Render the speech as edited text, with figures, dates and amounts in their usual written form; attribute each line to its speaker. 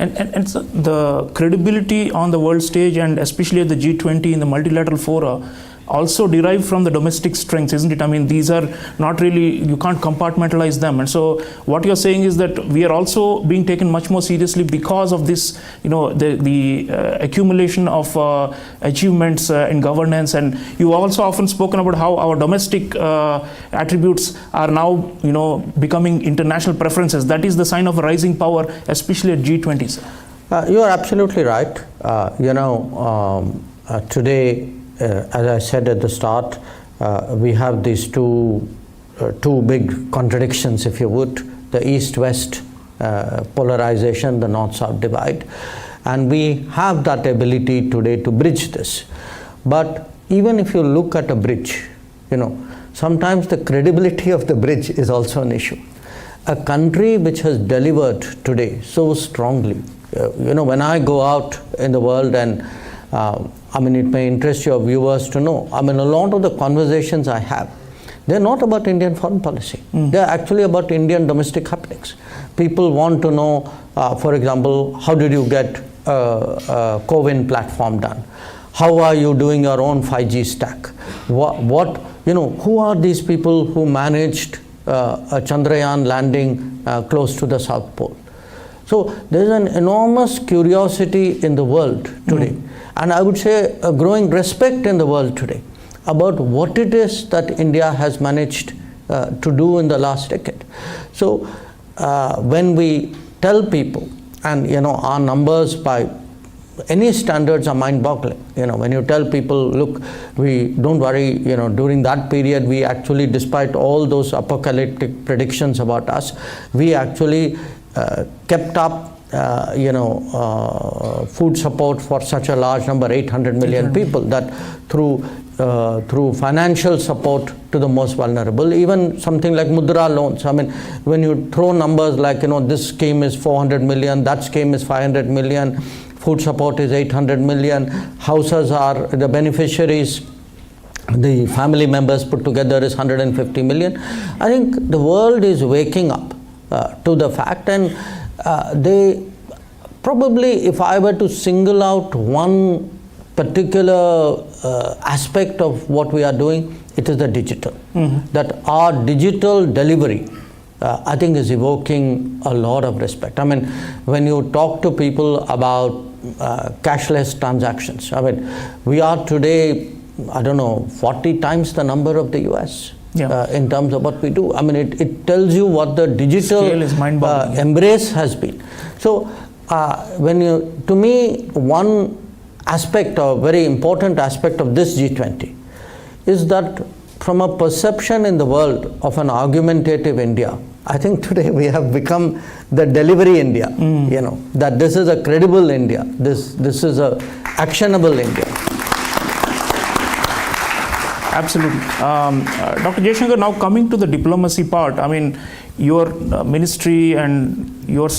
Speaker 1: And so the credibility on the world stage, and especially at the G20 in the multilateral fora, also derive from the domestic strengths, isn't it? I mean, these are not really, you can't compartmentalize them. And so what you're saying is that we are also being taken much more seriously because of this, the accumulation of achievements in governance. And you also often spoken about how our domestic attributes are now, becoming international preferences. That is the sign of a rising power, especially at G20.
Speaker 2: You are absolutely right. Today, as I said at the start, we have these two big contradictions, if you would, the East-West polarization, the North-South divide, and we have that ability today to bridge this. But even if you look at a bridge, sometimes the credibility of the bridge is also an issue. A country which has delivered today so strongly, when I go out in the world and it may interest your viewers to know, a lot of the conversations I have, they're not about Indian foreign policy. They're actually about Indian domestic happenings. People want to know, for example, how did you get a CoWIN platform done? How are you doing your own 5G stack? Who are these people who managed a Chandrayaan landing close to the South Pole? So there's an enormous curiosity in the world today. And I would say a growing respect in the world today about what it is that India has managed to do in the last decade. So when we tell people, and our numbers by any standards are mind-boggling. When you tell people, look, we don't worry, during that period, we actually, despite all those apocalyptic predictions about us, we actually kept up food support for such a large number, 800 million people, that through financial support to the most vulnerable, even something like Mudra loans. When you throw numbers like, this scheme is 400 million, that scheme is 500 million, food support is 800 million, houses are the beneficiaries, the family members put together is 150 million. I think the world is waking up to the fact, and they probably, if I were to single out one particular aspect of what we are doing, it is the digital. That our digital delivery, I think, is evoking a lot of respect. When you talk to people about cashless transactions, we are today, 40 times the number of the US. In terms of what we do. It tells you what the digital embrace has been. So to me, one aspect, or very important aspect of this G20 is that from a perception in the world of an argumentative India, I think today we have become the delivery India, that this is a credible India, this is a actionable India.
Speaker 1: Absolutely. Dr. Jaishankar, now coming to the diplomacy part, your ministry and your